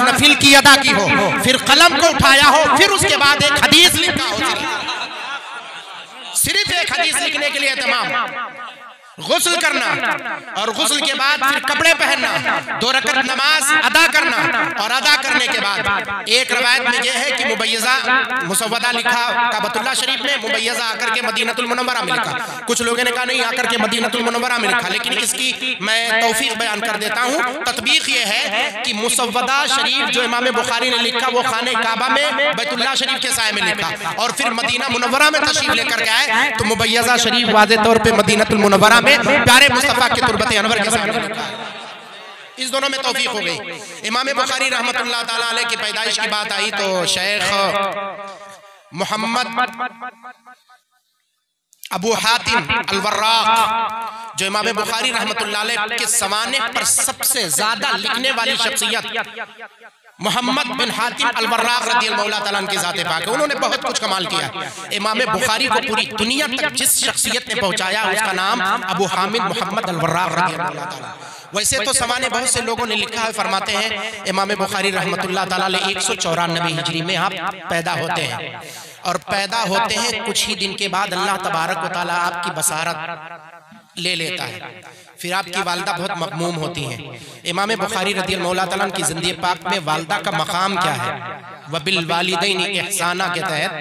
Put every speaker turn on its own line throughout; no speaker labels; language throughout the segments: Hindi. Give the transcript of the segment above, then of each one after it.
नफिल की अदा की हो, फिर कलम को उठाया हो, फिर उसके बाद एक हदीस लिखा हो, सिर्फ एक हदीस लिखने के लिए तमाम, गुस्ल करना और गुस्ल के बाद फिर कपड़े पहनना, 2 रकअत नमाज अदा करना और अदा करने के बाद एक रवायत में यह है कि मुबय्यज़ा मुसव्वदा लिखा काबतुल्लाह शरीफ में, मुबय्यज़ा आकर के मदीनतुल मुनव्वरा में लिखा। कुछ लोगों ने कहा नहीं आकर के मदीनतुल मुनव्वरा में लिखा, लेकिन इसकी मैं तौफीक बयान कर देता हूँ। तत्बीक ये है कि मुसव्वदा शरीफ जो इमाम बुखारी ने लिखा वो खाने काबा में बैतुल्लाह शरीफ के साए में लिखा और फिर मदीना मुनव्वरा में तशरीफ लेकर के आए तो मुबय्यज़ा शरीफ वाज़े तौर पे मदीनतुल मुनव्वरा प्यारे मुस्तफा के तुरबत अनवर के सामने लिखा है। इस दोनों में तौफीक हो गई। इमाम बुखारी रहमतुल्लाह ताला अलैह की पैदाइश की बात आई तो शेख मोहम्मद अबू हातिम अल-वर्राक़ जो इमाम बुखारी रहमतुल्लाह अलैह के ज़माने पर सबसे ज्यादा लिखने वाली शख्सियत मोहम्मद बिन हातिम अल-वर्राक़ रज़ियल्लाहु ताला अन्हु की ज़ात पाक है, उन्होंने बहुत कुछ कमाल किया। इमाम बुखारी को पूरी दुनिया तक जिस शख्सियत ने पहुंचाया उसका नाम अबू हामिद मोहम्मद अल-वर्राक़ रज़ियल्लाहु ताला। वैसे तो ज़माने बहुत से लोगों ने लिखा है, फरमाते हैं इमाम बुखारी रहमतुल्लाह ताला अलैह 194 हिजरी में आप पैदा होते हैं और पैदा होते हैं कुछ ही दिन के बाद अल्लाह तबारक व तआला आपकी बसारत ले लेता है, फिर आपकी वालदा बहुत मक़मूम होती हैं। इमाम बुखारी रज़ियल्लाहु ताला की ज़िंदगी पाक में वालदा का मकाम क्या है? वबिल वालिदैन इहसाना के तहत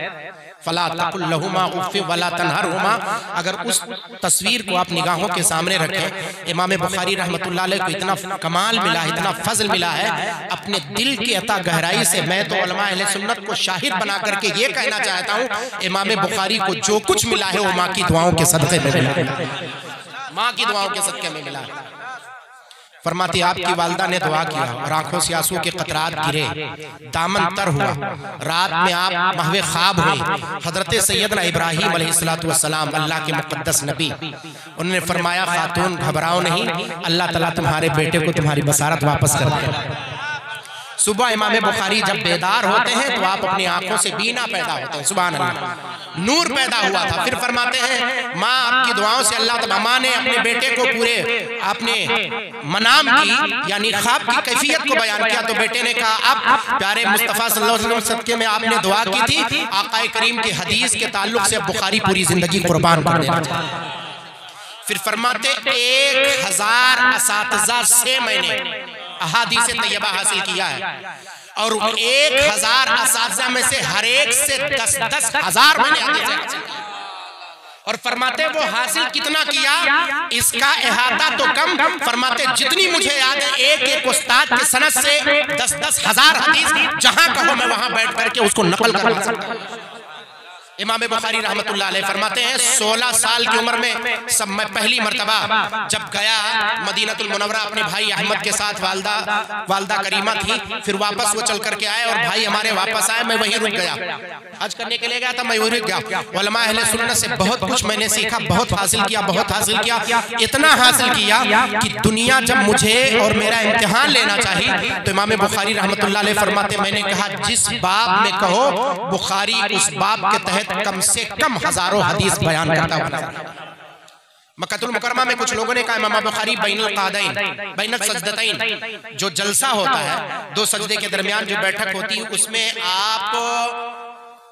फला तकुल लहुमा उफ़ वला तनहरहुमा। अगर उस तस्वीर को आप निगाहों के सामने रखें, इमाम बुखारी रहमतुल्लाह अलैह को इतना कमाल मिला है, इतना फजल मिला है अपने दिल की अता गहराई से। मैं तो उलमा अहले सुन्नत को शाहिद बना करके ये कहना चाहता हूँ इमाम बुखारी को जो कुछ मिला है वो माँ की दुआओं के सदक़े में मिला, माँ की दुआओं के सदक़े में मिला। फरमाती आपकी वालदा ने दुआ किया और आंखों से आंसू के कतरात गिरे, दामन तर हुआ, रात में आप महवे ख्वाब हुई। हजरत सैयदना इब्राहीम अलैहिस्सलातु वस्सलाम अल्लाह के मुक़द्दस नबी, उन्होंने फरमाया खातून घबराओ नहीं, अल्लाह ताला तुम्हारे बेटे को तुम्हारी बसारत वापस कर देगा। सुबह इमाम बुखारी जब बेदार होते हैं तो आप अपनी आंखों से बीना पैदा होते हैं, सुभान अल्लाह, नूर पैदा हुआ था। फिर फरमाते हैं माँ आपकी दुआओं से अल्लाह तआला, माँ ने अपने बेटे को पूरे अपने मनाम की यानी ख्वाब की कैफियत को बयान किया तो बेटे ने कहा अब प्यारे मुस्तफ़ा सल्लल्लाहु अलैहि वसल्लम सदके में आपने दुआ की थी, आक़ाए करीम की हदीस के ताल्लुक से बुखारी पूरी जिंदगी कुर्बान कर देना। फिर फरमाते 1000 असातिज़ा से मैंने अहादीस तैयबा हासिल किया है और 1000 असातिज़ा में से हर एक से 10-10 हज़ार मैंने हदीसें हासिल की। और फरमाते वो हासिल कितना किया इसका अहाता तो कम, फरमाते जितनी मुझे याद है एक एक उस्ताद के सनद से 10-10 हज़ार हदीस जहां कहो मैं वहां बैठ करके उसको नकल कर सकता हूं। इमाम बुखारी रहमतुल्लाह अलैह फरमाते हैं 16 साल की उम्र में सब मैं पहली मर्तबा जब गया मदीनतुल मुनव्वरा अपने भाई अहमद के साथ, वालदा करीमा थी, फिर वापस वो चल करके आए और भाई हमारे वापस आए, मैं वहीं रुक गया, हज करने के लिए गया था, मैं वहीं रुक गया। उलमा अहले सुन्नत से बहुत कुछ मैंने सीखा, बहुत हासिल किया, बहुत हासिल किया, इतना हासिल किया कि दुनिया जब मुझे और मेरा इम्तिहान लेना चाहिए तो इमाम बुखारी रहमतुल्लाह अलैह फरमाते मैंने कहा जिस बाब में कहो बुखारी उस बाब के तहत कम से कम हजारों हदीस बयान करता हुआ। मक्कातुल मुकर्रमा में कुछ लोगों ने कहा इमाम बुखारी बैनुल क़ादैन बैनुल सजदतैन जो जलसा होता है, 2 सजदे के दरमियान जो बैठक होती है उसमें आप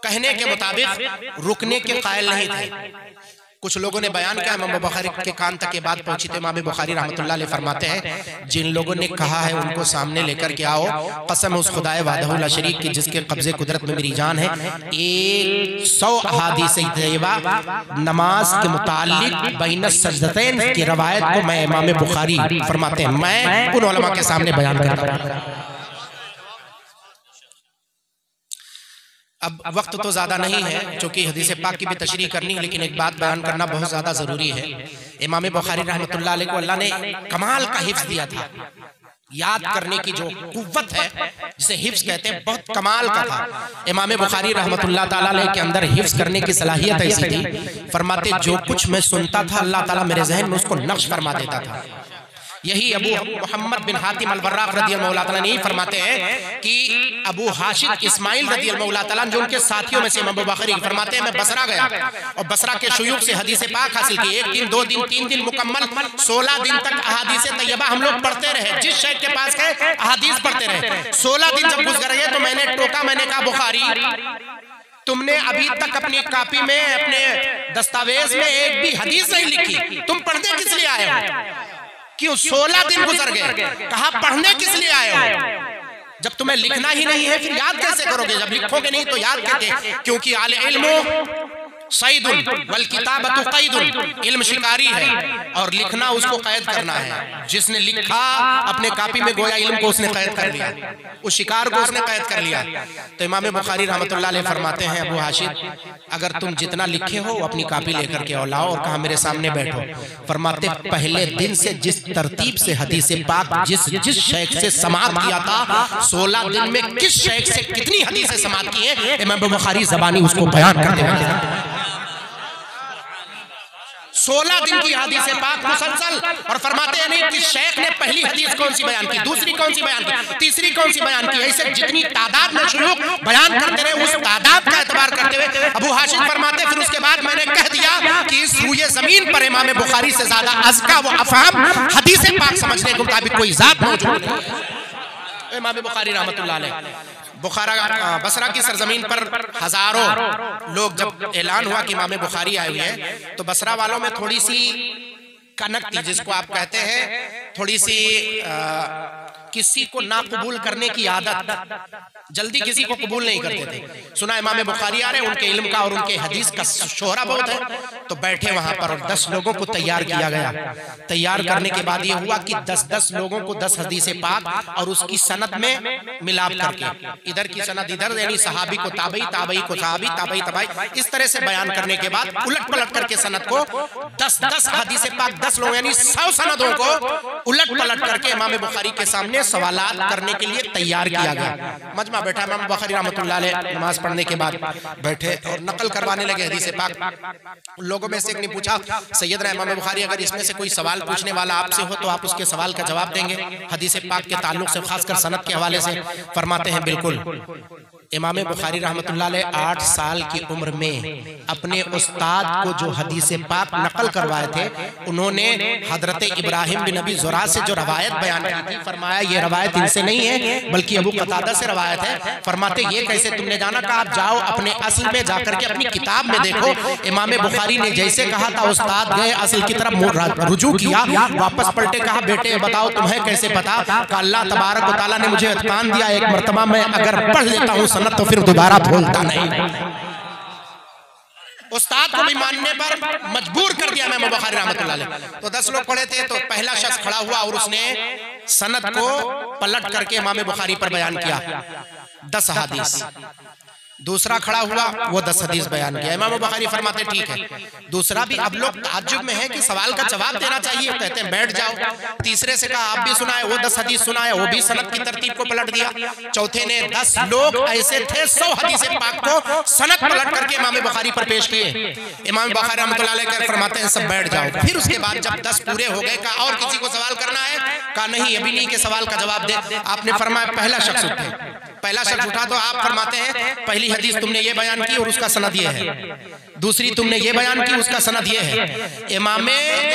कहने के मुताबिक रुकने के कायल नहीं थे। कुछ लोगों ने बयान किया, इमाम बुखारी के कान तक के बात पहुंची तो इमाम बुखारी रहमतुल्लाह अलैह फरमाते हैं जिन लोगों ने कहा है उनको सामने लेकर के आओ, कसम उस खुदाए वादहु ला शरीक की जिसके कब्जे कुदरत में मेरी जान है, 100 अहादीस तैयबा नमाज के मुताल्लिक बैन सजदतैन की रवायत को मैं इमाम बुखारी फरमाते हैं मैं उन उलमा के सामने बयान करता हूं। अब वक्त तो ज़्यादा नहीं है क्योंकि हदीस पाक की भी तशरीह करनी है, लेकिन एक बात बयान करना बहुत ज़्यादा ज़रूरी है। इमाम बुखारी रहमतुल्लाह अलैह को अल्लाह ने कमाल का हिफ्ज़ दिया था, याद करने की जो कुव्वत है जिसे हिफ्ज़ कहते हैं बहुत कमाल का था। इमाम बुखारी रहमतुल्लाह ताला अलैह के अंदर हिफ्ज़ करने की सलाहियत ऐसी थी, फरमाते जो कुछ मैं सुनता था अल्लाह ताला मेरे जहन में उसको नक्श फरमा देता था। यही अबू मोहम्मद बिन हातिम अल-वर्राक़ रज़ियल्लाहु ताला यही फरमाते हैं कि अबू हाशिम इस्माइल रज़ियल्लाहु ताला जो उनके साथियों में से इमाम बुखारी फरमाते हैं मैं बसरा गया और बसरा के शुयूख से हदीस पाक हासिल की। 1 दिन 2 दिन 3 दिन मुकम्मल 16 दिन तक अहादीस तैयबा हम लोग पढ़ते रहे। जिस शेख के पास गए अहादीस पढ़ते रहे। 16 दिन जब गुजर गए तो मैंने टोका, मैंने कहा बुखारी तुमने अभी तक अपनी कॉपी में अपने दस्तावेज में एक भी हदीस नहीं लिखी, तुम पढ़ने किस लिए आए हो? क्यों 16 दिन गुजर गए? कहा पढ़ने किस लिए आए हो? जब तुम्हें लिखना ही नहीं है फिर याद कैसे करोगे? जब लिखोगे नहीं तो याद कैसे? क्योंकि आले इल्म सईदुन वल किताबतु क़ैदुन, इल्म शिकारी है और लिखना उसको कैद करना है। जिसने लिखा अपने कॉपी में गोया इल्म को उसने कैद कर लिया, उस शिकार को उसने कैद कर लिया। तो इमाम बुखारी रहमतुल्लाह अलैह फरमाते हैं अबू हाशिम अगर तुम जितना लिखे हो अपनी कॉपी लेकर के लाओ और कहा मेरे सामने बैठो। फरमाते पहले दिन से जिस तरतीब से हदीस पाक जिस शेख से समाअत किया था 16 दिन में किस शेख से कितनी हदीसें समाअत की है इमाम बुखारी ज़बानी उसको बयान करते हैं। 16 दिन की हदीस पाक मुसलसल और फरमाते हैं नहीं कि शेख ने पहली हदीस कौन सी बयान की, दूसरी कौन सी बयान की, तीसरी कौन सी बयान की। ऐसे जितनी तादाद में शुयूख बयान करते रहे उस तादाद का एतबार करते हुए अबू हाशिम फरमाते फिर उसके बाद मैंने कह दिया कि इस रूए जमीन पर इमाम बुखारी से ज्यादा अज़का व अफ़हाम हदीस पाक समझने के मुताबिक कोई जात मौजूद नहीं। इमाम बुखारी रहमतुल्लाह अलैह बुखारा बसरा की सरजमीन पर हजारों लोग जब ऐलान हुआ कि इमाम बुखारी आए हुए हैं तो बसरा वालों में थोड़ी सी कनक थी, जिसको आप कहते हैं थोड़ी सी किसी को ना कबूल करने की आदत, जल्दी किसी को कबूल नहीं करते थे। सुना इमाम बुखारी आ रहे, उनके इल्म का और उनके हदीस का शोहरा बहुत है, तो बैठे वहां पर और 10 लोगों को तैयार किया गया। तैयार करने के बाद ये हुआ कि 10-10 लोगों को 10 हदीस पाक और उसकी सनद में मिलाप करके इधर की सनद इधर यानी सहाबी को ताबई, ताबई को सहाबी, ताबई तबाई, इस तरह से बयान करने के बाद उलट पलट करके सनद को 10-10 हदीस पाक 10 लोग यानी 100 सनदों को उलट पलट करके इमाम बुखारी के सामने सवालात करने के लिए तैयार किया गया। मजमा बैठा इमाम बुखारी रहमतुल्लाह अलैह नमाज पढ़ने के बाद बैठे और नकल करवाने लगे हदीस पाक। लोगों में से एक ने पूछा सैयदना इमाम बुखारी अगर इसमें से कोई सवाल पूछने वाला आपसे हो तो आप उसके सवाल का जवाब देंगे हदीस पाक के ताल्लुक से, खासकर सनद के हवाले से? फरमाते हैं बिल्कुल। इमाम बुखारी रहमतुल्लाह अलैह 8 साल की उम्र में अपने उस्ताद को जो हदीस पाक नकल करवाए थे उन्होंने हजरत इब्राहिम बिन नबी ज़ुरा से जो रवायत बयान की थी, फरमाया ये रवायत इनसे नहीं है बल्कि अबू कतादा से रवायत है। फरमाते ये कैसे तुमने जाना? कहा आप जाओ अपने असल में जाकर के अपनी किताब में देखो। इमाम बुखारी ने जैसे कहा था उस्ताद गए असल की तरफ रुजू किया, वापस पलटे, कहा बेटे बताओ तुम्हें कैसे पता? कहा अल्लाह तबारक व तआला ने मुझे इत्कान दिया, एक मर्तबा मैं अगर पढ़ लेता हूँ सनद तो फिर दोबारा भूलता नहीं। उस्ताद को भी मानने पर मजबूर कर दिया इमाम बुखारी रहमतुल्लाह अलैह। तो 10 लोग पढ़े थे तो पहला शख्स खड़ा हुआ और उसने सनद को पलट करके इमाम बुखारी पर बयान किया 10 हदीस। दूसरा खड़ा हुआ वो 10 हदीस बयान किया। इमाम बुखारी फरमाते ठीक है। दूसरा भी, अब लोग ताज्जुब में है कि सवाल का जवाब देना चाहिए, कहते हैं बैठ जाओ। तीसरे से कहा आप भी सुनाए, वो 10 हदीस सुनाए, वो भी सनद की तरतीब को पलट दिया। चौथे ने 10 लोग ऐसे थे 100 हदीस पाक को सनद पलट करके इमाम बुखारी पर पेश किए। इमाम बुखारी रहमतुल्लाह अलैह फरमाते हैं सब बैठ जाओ। फिर उसके बाद जब 10 पूरे हो गए कहा और किसी को सवाल करना है? कहा नहीं अभी नहीं के सवाल का जवाब दे। आपने फरमाया पहला शख्स उठे। पहला शख्स उठा तो आप फरमाते हैं पहली हदीस तुमने ये बयान की और उसका सनद ये है, दूसरी तुमने ये बयान की उसका सनद ये है। इमाम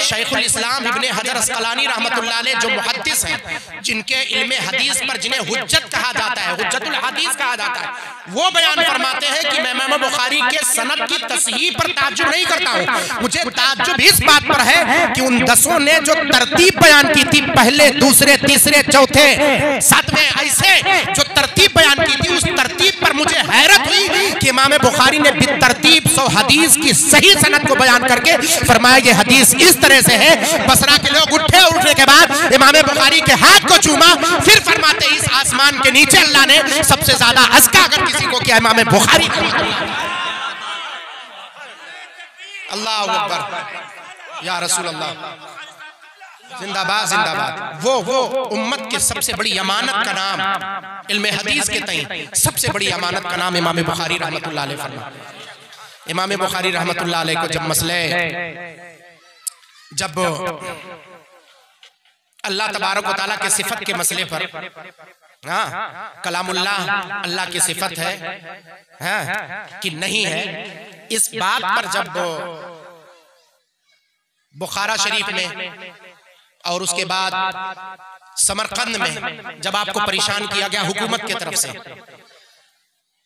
शेखुल इस्लाम इब्ने हजर अस्कलानी रहमतुल्लाह अलैह जो मुहद्दिस हैं, जिनके इल्मे हदीस पर जिन्हें हुज्जत कहा जाता है, हुज्जतुल हदीस कहा जाता है, वो बयान फरमाते हैं कि मैं इमाम बुखारी के सनद की तस्हीह पर ताज्जुब नहीं करता हूँ, मुझे ताज्जुब इस बात पर है कि उन 10 ने जो तरतीब बयान की थी, पहले दूसरे तीसरे चौथे सातवें ऐसे जो तरतीब बयान की थी, उस तरतीब पर मुझे हैरत हुई कि इमाम बुखारी ने बितरतीब 100 हदीस की सही सनद को बयान करके फरमाया ये हदीस इस तरह से है। बसरा के लोग उठे, उठने के बाद इमाम बुखारी के हाथ को चूमा, फिर फरमाते इस आसमान के नीचे अल्लाह ने सबसे ज्यादा अज़का अगर किसी को किया इमाम बुखारी को। अल्लाहु अकबर या रसूल अल्लाह, जिंदाबाद जिंदाबाद। वो उम्मत के सबसे बड़ी अमानत का नाम, इल्मे हदीस के तई सबसे बड़ी अमानत का नाम इमाम बुखारी रहमतुल्लाह अलैह फरमा। इमाम बुखारी रहमतुल्लाह अलैह को जब मसले, जब अल्लाह तबारक व तआला के सिफत के मसले पर, हाँ, कलामुल्लाह अल्लाह की सिफत है, हाँ, कि नहीं है, इस बात पर जब बुखारा शरीफ में और उसके बाद समरकंद में जब आपको परेशान किया गया हुकूमत की तरफ से,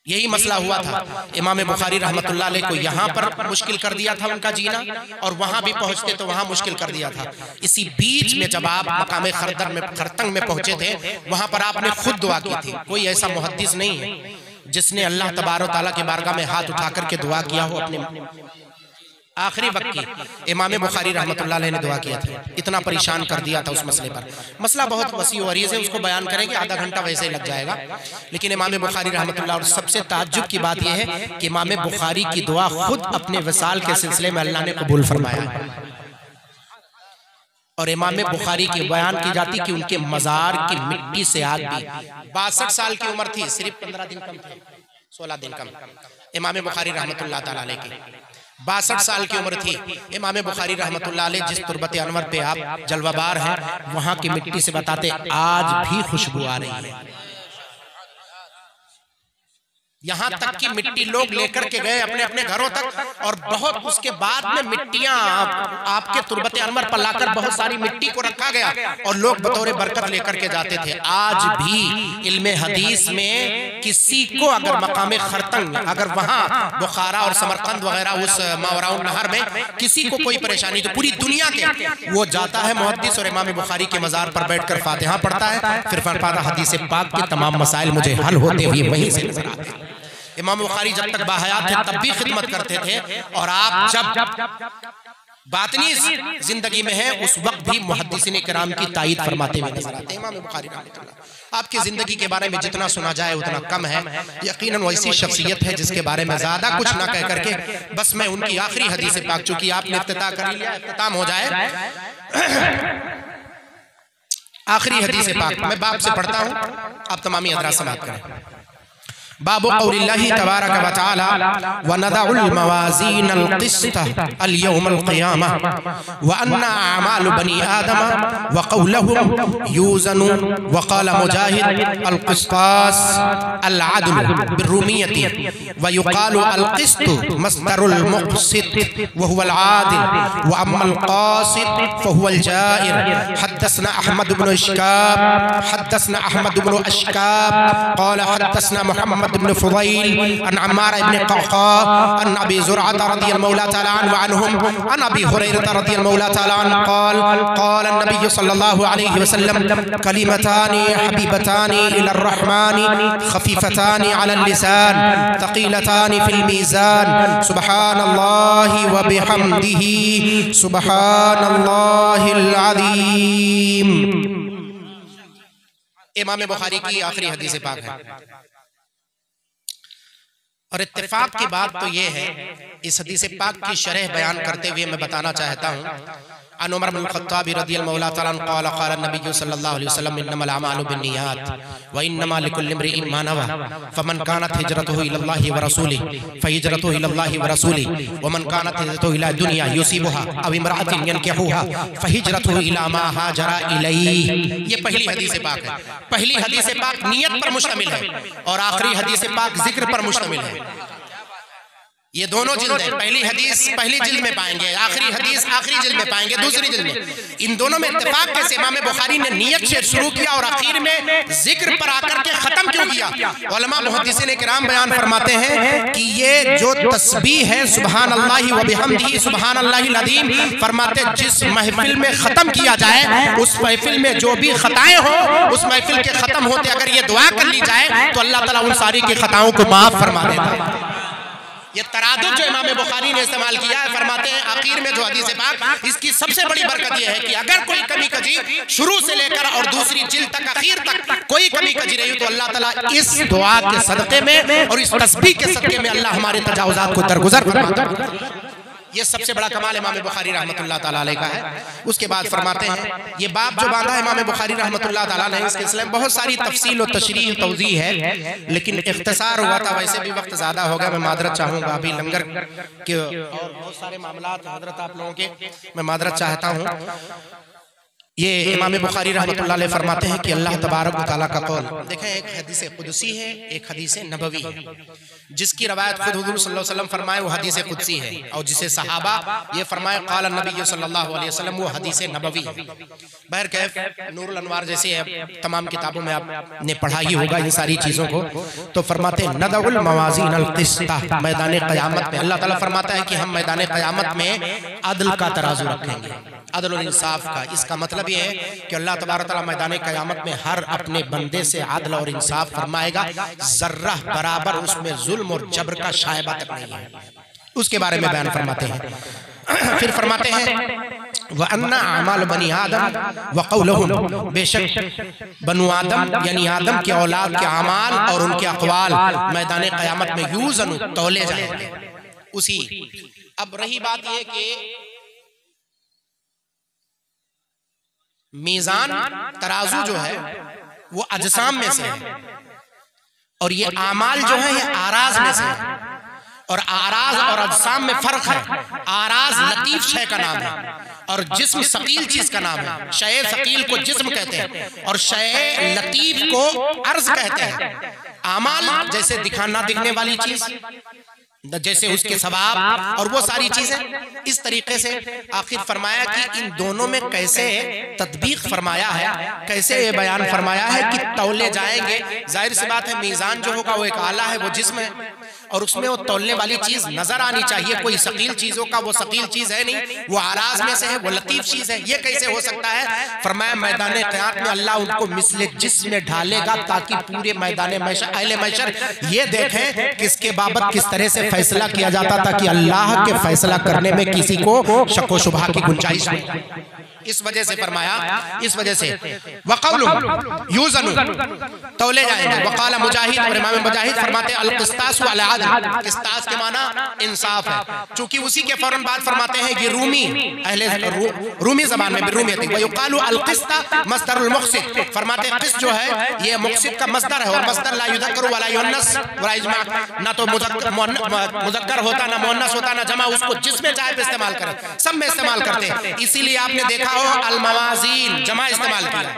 यही मसला हुआ था। इमाम बुखारी रहमतुल्लाह अलैह को यहाँ पर मुश्किल कर दिया था उनका जीना, और वहां भी पहुंचते तो वहां मुश्किल कर दिया था। इसी बीच में जब आप मकाम खरतंग में पहुंचे थे, वहां पर आपने खुद दुआ की थी। कोई ऐसा मुहद्दिस नहीं है जिसने अल्लाह तबारक व तआला के बारगाह में हाथ उठा करके दुआ किया हो अपने आखिरी वक्त की। इमाम बुखारी रहमतुल्लाह अलैह ने दुआ किया था, इतना परेशान कर दिया था उस मसले पर। मसला बहुत वसी और अरीज़ है, उसको बयान करेंगे आधा घंटा वैसे ही लग जाएगा। लेकिन इमाम बुखारी रहमतुल्लाह, और सबसे ताज्जुब की बात यह है कि इमाम बुखारी की दुआ खुद अपने विसाल के सिलसिले में अल्लाह ने कबूल फरमाया। और इमाम बुखारी की बयान की जाती कि उनके मज़ार की मिट्टी से आग भी, 62 साल की उम्र थी, सिर्फ 15 दिन कम थे, 16 दिन कम इमाम बुखारी रहमतुल्लाह तआला अलैह की। 62 साल की उम्र थी इमाम बुखारी रहमतुल्लाह अलैह। जिस तुरबत अनवर पे आप जलवाबार हैं, वहां की मिट्टी से बताते आज भी खुशबू आ रही है। यहाँ तक कि मिट्टी लोग लेकर के गए अपने अपने घरों तक, और बहुत उसके बाद में मिट्टियां आपके तुरबत अनवर पर लाकर बहुत सारी मिट्टी को रखा गया और लोग बतौर बरकत लेकर के जाते थे। आज भी इल्मे हदीस में किसी को अगर मकाम खरतंग, अगर वहां बुखारा और समरकंद वगैरह उस मावराउन नहर में किसी को कोई परेशानी, तो पूरी दुनिया के वो जाता है मुहद्दिस और इमाम बुखारी के मज़ार पर बैठकर फातिहा पढ़ता है, फिर फरमाता हदीस पाक के तमाम मसाइल मुझे हल होते हुए वहीं से नजर आते हैं। इमाम बुखारी जब तक बाहयात थे तब भी खिदमत करते थे, और आप जब बातनी जिंदगी में है उस वक्त भी मुहद्दिसीन किराम की तायीद फरमाते हुए नजर आते हैं इमाम बुखारी रहमतुल्लाह। आपकी जिंदगी के बारे में जितना सुना जाए उतना कम है। यकीनन वैसी शख्सियत है जिसके बारे में ज्यादा कुछ ना कह करके बस मैं उनकी आखिरी हदीस पाक, चूंकि आपने इफ्तिताह कर लिया, इख्तिताम हो जाए, आखिरी हदीस पाक मैं बाप से पढ़ता हूँ, आप तमामी हज़रात समाअत करें। बाबु कौलिल्लाहि तबारक व तआला व नदउल मवाज़ीनल क़िस्त अल यौमल क़ियामह व अन्ना अमालु बनी आदम व क़ौलुहुम यूज़नु व क़ाल मुजाहिद अल क़िस्तास अल अदल बिर्रुमियति व युक़ालु अल क़िस्त मस्दरुल मुक़सित व हुवल आदिल व अम्मल क़ासित फ़हुवल जाइर। हद्दसना अहमद इब्न अशकाब क़ाल हद्दसना मुहम्मद इब्न फुदैल अन अम्मार इब्न क़अक़ा अन अबी ज़ुरअ रज़ियल्लाहु मौला तआला अन्हुम अन अबी हुरैरा रज़ियल्लाहु मौला तआला अन्हु क़ाल क़ाल अन्नबी सल्लल्लाहु अलैहि वसल्लम कलिमतानि हबीबतानि इलर रहमानि खफीफतानि अलल लिसान तक़ीलतानि फिल मीज़ान सुब्हानल्लाहि व बिहम्दिही सुब्हानल्लाहिल अज़ीम। इमाम बुखारी की आखिरी हदीस पाक है। और इत्तेफाक की बात तो ये है, इस हदीस पाक की शरह बयान करते हुए मैं बताना चाहता हूँ, अन उमर इब्न ख़त्ताब रज़ियल्लाहु मौला तआला अन्हु क़ाल क़ाल नबी सल्लल्लाहु अलैहि वसल्लम इन्नमल अमालु बिन्नियात व इन्नमा लिकुल्लि इम्रिइन मा नवा फमन कानत हिजरतुहु इलल्लाहि व रसूलिहि फहिजरतुहु इलल्लाहि व रसूलिहि व मन कानत हिजरतुहु इला दुनिया युसीबुहा अव इम्रअतिन यनकिहुहा फहिजरतुहु इला मा हाजरा इलैहि। ये पहली हदीस पाक है। पहली हदीस पाक नियत पर मुश्तमिल है और आखिरी हदीस पाक जिक्र पर मुश्तमिल है। ये दोनों जिल्द है। पहली हदीस पहली जिल्द में पाएंगे, आखिरी हदीस आखिरी जिल्द में पाएंगे, दूसरी जिल्द में। इन दोनों में इत्तेफाक कैसे इमाम बुखारी ने नियत से शुरू किया और आखिर में जिक्र पर आकर के खत्म क्यों किया? उलमा मुहद्दिसीन किराम बयान फरमाते हैं कि ये जो तस्बीह है सुभान अल्लाहि व बिहम्दिही सुभान अल्लाहिल अज़ीम, फरमाते जिस महफिल में खत्म किया जाए उस महफिल में जो भी खताएं हो, उस महफिल के खत्म होते अगर ये दुआ कर ली जाए तो अल्लाह ताला उन सारी की खताओं को माफ फरमा देता है। ये तरादुद जो इमाम बुखारी ने इस्तेमाल किया है, फरमाते हैं आखिर में जो हदीस पाक, इसकी सबसे बड़ी बरकत यह है कि अगर कोई कमी कजी शुरू से लेकर और दूसरी जिल्द तक आखिर तक कोई कमी कजी रही हो तो अल्लाह ताला इस दुआ के सदक़े में और इस तस्बीह के सदक़े में अल्लाह हमारे तजावुज़ात को दरगुजर फरमाता है। ये सबसे बड़ा कमाल इमाम बुखारी रहमतुल्लाह ताला अलैह का है। उसके बाद फरमाते हैं ये बाब जो बांधा इमाम बुखारी रहमतुल्लाह ताला अलैह, इसके सिलसिले में बहुत सारी तफसील और तशरीह तौज़ीह है, लेकिन इख्तिसार हुआ था, वैसे भी वक्त ज़्यादा होगा। मैं मादरत चाहूँगा, अभी लंगर के और बहुत सारे मामलात हज़रत आप लोगों के मैं मादरत चाहता हूँ। ये इमाम बुखारी रहमतुल्लाह अलैह फरमाते हैं कि अल्लाह तबारक व तआला का कौल, देखें एक हदीस कुदसी है, एक हदीस नबवी है, जिसकी रवायत खुद हुजूर सल्लल्लाहु अलैहि वसल्लम फरमाए वो हदीस कुदसी है, और जिसे सहाबा ये फरमाए क़ाल नबी सल्लल्लाहु अलैहि वसल्लम वो हदीस नबवी है। बहरकैफ नूरुल अनवार जैसे तमाम किताबों में आपने पढ़ा ही होगा इन सारी चीज़ों को। तो फरमाते हैं नदउल मवाज़ीन अल क़िस्ता, मैदान क़यामत में अल्लाह ताला फरमाता है कि हम मैदान क़यामत में अदल का तराजू रखेंगे, अदल और इंसाफ का। इसका मतलब ये है कि अल्लाह तबारक तआला मैदान क़यामत में हर अपने बंदे से अदल और इंसाफ फरमाएगा, जर्रा बराबर उसमें जुल्म और जबर का शायबा तक नहीं है। उसके बारे में बयान फरमाते हैं। फिर फरमाते हैं व अन्ना अमाल बनी आदम व क़ौलुहुम, बेशक बनु आदम यानी आदम के औलाद के अमाल और उनके अक़वाल मैदान क़यामत में यूज़नु तौले जाएंगे। उसी अब रही बात यह कि मीज़ान तराजू जो है वो अजसाम में से है, और ये आमाल जो है ये आराज में से है, और आराज और अजसाम में फर्क है। आराज लतीफ शय का नाम है और जिस्म सकील चीज का नाम है। शय सकील को जिस्म कहते हैं और शय लतीफ को अर्ज कहते हैं। आमाल जैसे दिखाना दिखने वाली चीज, जैसे उसके सवाब और वो सारी चीजें। इस तरीके से आखिर फरमाया कि इन दोनों में कैसे तत्बीक फरमाया है, कैसे ये बयान फरमाया है कि तौले जाएंगे। जाहिर सी बात है मीज़ान जो होगा वो एक आला है, वो जिस्म है, और उसमें वो तौलने वाली चीज नजर आनी चाहिए। कोई सकील चीजों का वो सकील चीज है नहीं, वो आराज में से है, वो लतीफ चीज है। ये कैसे हो सकता है? फरमाया मैदान क़यामत में अल्लाह उनको मिसले जिस्म में ढालेगा ताकि पूरे मैदान अहले महशर ये देखें किसके बाबत किस तरह से फैसला किया जाता था कि अल्लाह के फैसला करने में किसी को शक व शुबहा की गुंजाइश नहीं। इस वजह से फरमाया, इस वजह से वक़ौलु यूज़नु तौले जाएंगे। वक़ाला मुजाहिद, और इमाम मुजाहिद फरमाते अल क़िस्तास वल अदल, क़िस्तास के माना इंसाफ है। चूंकि उसी के फौरन बाद फरमाते हैं कि रूमी अहले रूमी ज़बान में बिरूमियत व युक़ालु अल क़िस्ता मस्दरुल मुक़सित, फरमाते हैं क़िस्त जो है ये मुक़सित का मस्दर है, और मस्दर ला युज़क्करु वला युअन्नस वला इजमा, ना तो मुज़क्कर होता ना मुअन्नस होता ना जमा, उसको जिसमें चाहे इस्तेमाल करें, सब में इस्तेमाल करते हैं। इसीलिए आपने देखा अल मवाज़ीन जमा इस्तेमाल किया,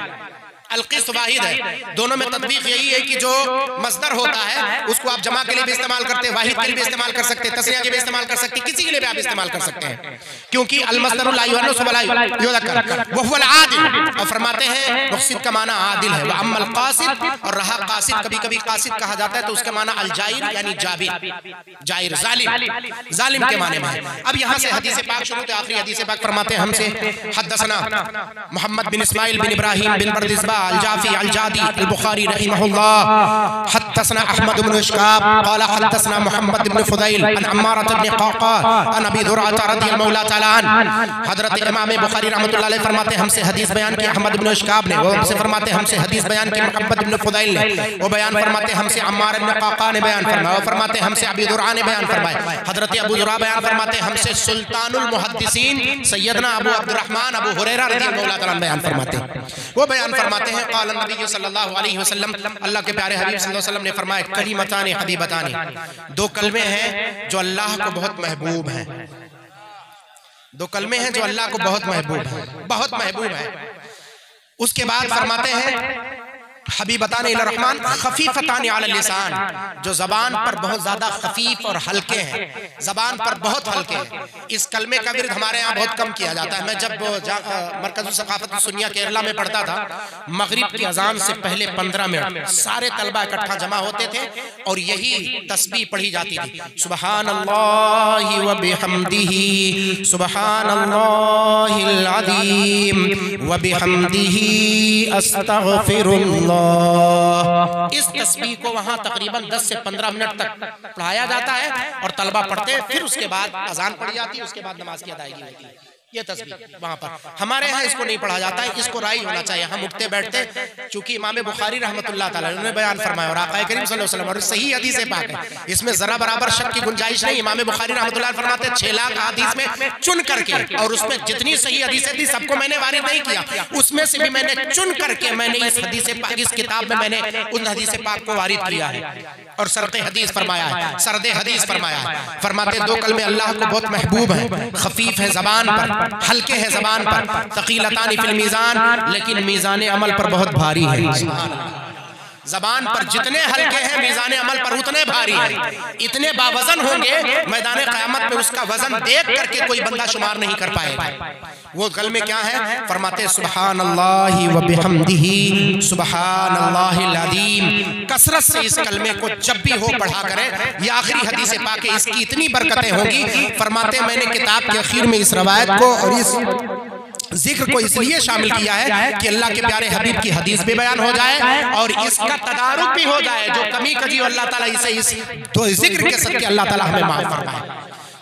अल क़िस्त वाहिद है। दोनों में तत्बीक यही है कि जो मस्दर होता है उसको आप जमा के लिए भी इस्तेमाल करते हैं, वाहिद के लिए भी इस्तेमाल कर सकते हैं, तस्निया के लिए इस्तेमाल कर सकते हैं, किसी के लिए भी आप इस्तेमाल कर सकते हैं, क्योंकि अल मस्दरु ला युअन्नस वला युज़क्कर व हुवल आदिल। और फरमाते हैं मुक़सित का माना आदिल है। व अम्मल क़ासिद, और रहा क़ासिद, कभी कभी क़ासिद कहा जाता है तो उसका माना अल जाइर यानी जाबिर, जाइर जालिम, जालिम के माने में है। अब यहाँ से हदीस पाक शुरू होते आखिरी हदीस पाक फरमाते हैं हमसे हद्दसना मोहम्मद बिन इस्माइल बिन इब्राहिम बिन बर्दिज़बा अल जाफ़ी अल जादी अल बुखारी रहमहुल्लाह, हद्दसना अहमद बिन इश्काब क़ाल हद्दसना मोहम्मद बिन फुदैल अन अम्मारा बिन क़क़ाक़ अन अबी दुरअता रज़ियल्लाहु तआला अन्हु। हज़रत इमाम बुखारी रहमतुल्लाह अलैह फरमाते हमसे हदीस बयान की अहमद बिन इश्काब ने, वो हमसे फरमाते हमसे हदीस बयान की मोहम्मद बिन फुदैल ने, वो बयान फरमाते हमसे अम्मार बिन क़क़ा ने बयान फरमाया, फरमाते हमसे अबी दुरअ ने बयान फरमाया। हज़रत अबू दुरअ बयान फरमाते हमसे सुल्तानुल मुहद्दिसीन सैयदना अबू अब्दुर्रहमान अबू हुरैरा रज़ियल्लाहु तआला बयान फरमाते, वो बयान फरमाते हैं क़ाल नबी सल्लल्लाहु अलैहि वसल्लम, अल्लाह के प्यारे हबीब सल्लल्लाहु अलैहि वसल्लम ने फरमाया कलिमतान हबीबतान, दो कलमे हैं जो अल्लाह को बहुत महबूब हैं, दो कलमे हैं जो अल्लाह को बहुत महबूब है, बहुत महबूब है। उसके बाद फरमाते हैं हबीबतान इला रहमान खफीफतान अला लिसान, जो जबान पर बहुत ज्यादा खफीफ और हल्के हैं, जबान पर बहुत हल्के हैं। इस कलमे का विर्द हमारे यहाँ बहुत कम किया जाता है। मैं जब मरकज़ सक़ाफ़त सुन्निया केरला में पढ़ता था, मगरिब की अजान से पहले 15 मिनट सारे तलबा इकट्ठा जमा होते थे और यही तस्बीह पढ़ी जाती थी, सुबहानल्लाहि व बिहम्दिही सुबहानल्लाहिल अज़ीम व बिहम्दिही अस्तग़फिरुल्लाह। इस तस्बीह को वहां तकरीबन 10 से 15 मिनट तक पढ़ाया जाता है और तलबा पढ़ते हैं, फिर उसके बाद अजान पढ़ी जाती है, उसके बाद नमाज की अदायगी होती है। ये तस्बीह वहां पर, हमारे यहाँ इसको नहीं पढ़ा जाता है, इसको राई होना चाहिए। हम उठते बैठते, चूंकि इमाम बुखारी रहमतुल्लाह तआला उन्होंने बयान फरमाया और आक़ा करीम सल्लल्लाहु अलैहि वसल्लम, और सही हदीस पाक है, इसमें जरा बराबर शक की गुंजाइश नहीं। इमाम बुखारी रहमतुल्लाह फरमाते 6 लाख हदीस में चुन करके, और उसमें जितनी सही हदीसें थी सबको मैंने वारिद नहीं किया, उसमें से भी मैंने चुन करके मैंने इस हदीस पाक, इस किताब में मैंने उन हदीस पाक को वारिद किया है और सरदे हदीस फरमाया है, सरदे हदीस फरमाया है। फरमाते दो कलमे अल्लाह को बहुत महबूब है, खफीफ है जबान पर, हल्के हैं ज़बान पर, तकीलतानी फिल मीज़ान, लेकिन मीज़ान अमल पर बहुत भारी है। ज़बान पर जितने हल्के हैं मीज़ान अमल पर उतने भारी हैं। इतने बावजन होंगे मैदान क़यामत में उसका वजन देख करके कोई बंदा शुमार नहीं कर पाएगा। वो कलमे क्या है? फरमाते सुब्हानल्लाहि व बिहम्दिही सुब्हानल्लाहिल अज़ीम। कसरत से इस कलमे को जब भी हो पढ़ा करें। ये आखिरी हदीस पाक है, इसकी इतनी बरकतें होंगी। फरमाते मैंने किताब के आखिर में इस रवायत को और इस जिक्र को इसलिए शामिल किया है कि अल्लाह के प्यारे हबीब की हदीस भी बयान हो जाए और इसका तदारुक भी हो जाए। जो कमी कजी अल्लाह ताला इसे इस तो जिक्र के सदके अल्लाह ताला हमें माफ फरमाए।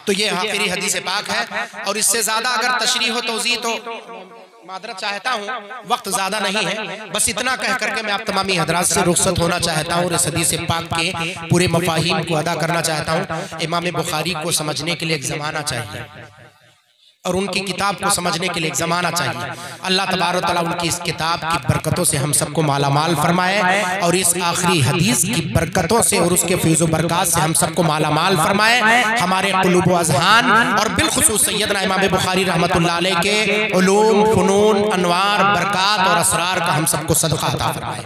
तो ये आखिरी हदीस पाक है और इससे ज्यादा अगर तशरीह हो तौज़ीह तो मादरत चाहता हूँ, वक्त ज्यादा नहीं है। बस इतना कह करके मैं आप तमामी हजरात से रुखसत होना चाहता हूँ और इस हदीस पाक के पूरे मफाहिम को अदा करना चाहता हूँ। इमाम बुखारी को समझने के लिए एक ज़माना चाहिए और उनकी किताब को समझने के लिए एक ज़माना चाहिए। अल्लाह तबारक तआला उनकी इस किताब की बरकतों से हम सबको मालामाल फरमाए और इस आखिरी हदीस की बरकतों से और उसके फैज़ व बरक़ात से हम सबको मालामाल फरमाए। हमारे क़ुलूब व अज़हान और बिलख़ुसूस सैयदना इमाम बुखारी रहमतुल्लाह अलैह के उलूम, फ़ुनून, अनवार, बरक़ात और असरार का हम सबको सदक़ा अता फरमाए।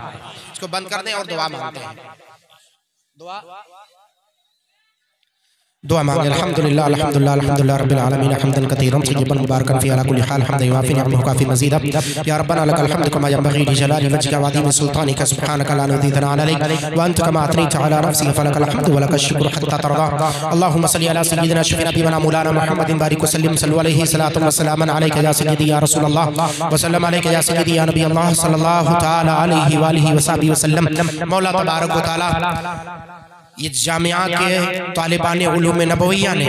इसको बंद कर दें और दुआ मांगते हैं। दुआ मांगे। अल्हम्दुलिल्लाह अल्हम्दुलिल्लाह अल्हम्दुलिल्लाह रब्बिल आलमीन हम्दन कसीरन तय्यिबन मुबारकन फी अला कुल्ली हाल हम्दन युवाफी निअमतहु काफ़ी मज़ीदा। या रब्बना लकल हम्दु कमा यंबग़ी लिजलाली वजहिका व अज़ीम सुल्तानिका सुब्हानका ला नुज़ी सनाअन अलैक व अंत कमा अथनैता अला नफ़्सी फलकल हम्दु व लकश शुक्र हत्ता तरदा। अल्लाहुम्मा सल्लि अला सय्यिदिना शफ़ीना नबीना मौलाना मुहम्मदिन बारिक व सल्लिम सल्लु अलैहि सलातु व सलामन अलैका या सय्यिदी या रसूलल्लाह व सल्लम अलैका या सय्यिदी या नबी अल्लाह सल्लल्लाहु तआला अलैहि व आलिहि व सहबिहि व सल्लम। मौला तबारक व तआला ये जामिया के तालिबान उलूम नबविया ने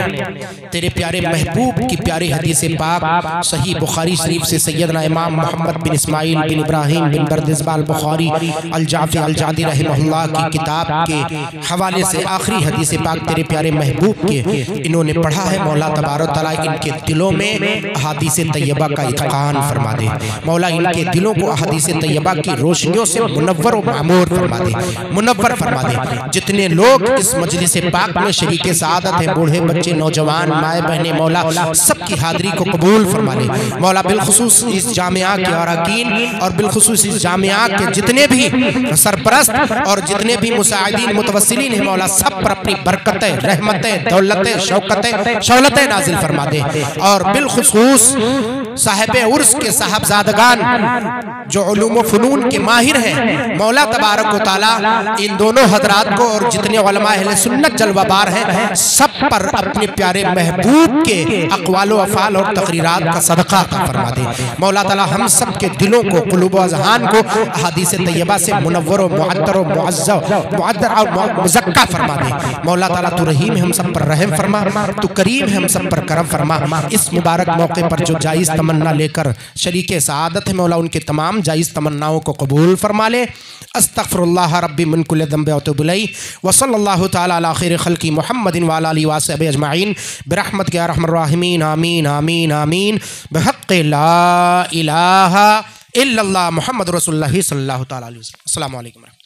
तेरे प्यारे महबूब की प्यारी हदीस पाक सही बुखारी शरीफ से सैयदना इमाम मोहम्मद बिन इस्माइल बिन इब्राहिम बिन बरदिज़बाल बुखारी अल जाफ़ी अल जादी रहमहुल्लाह की किताब के हवाले से आखिरी हदीस पाक तेरे प्यारे महबूब के इन्होंने पढ़ा है। मौला तबारक तआला इनके दिलों में अहादीस तैयबा का इत्क़ान फरमा दे। मौला इनके दिलों को अहादीस तैयबा की रोशनियों से मुनव्वर व मामूर फरमा दे, मुनव्वर फरमा दे। जितने लोग इस मजलिस पाक में शरीक सआदत है, बूढ़े बच्चे, नौजवान, माए बहने, मौला सबकी हाजिरी को कबूल फरमा ले। मौला बिलखुसूस इस जामिया के अरकान और बिलखुसूस इस जामिया के जितने भी सरपरस्त और जितने भी मुसाइदीन मुतवस्सिलीन हैं, मौला सब पर अपनी बरकतें, रहमतें, दौलतें, शौलतें नाजिल फरमा दे। और बिलखुसूस साहिब उर्स के साहबजादगान जो उलूम फ़ुनून के माहिर हैं, मौला तबारक व तआला इन दोनों हजरात को और जितने उलमा अहले सुन्नत जलवाबार हैं सब पर अपने प्यारे महबूब के अक़वाल व अफ़आल और तक़रीरात का सदक़ा अता फरमा दे। मौला ताला हम सब के दिलों को, क़ुलूब व अज़हान को अहादीस तैयबा से मुनव्वर व मुअत्तर व मुअज़्ज़र और मुज़क्का फरमा दे। मौला ताला तू रहीम है, हम सब पर रहम फरमा, तू करीम है, हम सब पर करम फरमा। इस मुबारक मौके पर जो जायज़ तमन्ना लेकर शरीक सआदत है, मौला उनके तमाम जायज़ तमन्नाओं को कबूल फरमा ले। अस्तग़फ़िरुल्लाह रब्बी मिन कुल्लि ज़ंबिन व अतूबु इलैहि व सल्लल्लाहु तआला अला खैरि ख़ल्क़ि मुहम्मदिन व अला आलिहि व अस्हाबिहि अजमईन बिरहमतिक या अरहमर राहिमीन आमीन आमीन आमीन बिहक़्क़ि ला इलाहा इल्लल्लाह मुहम्मदुर रसूलुल्लाह सल्लल्लाहु तआला अलैहि वसल्लम। अस्सलामु अलैकुम।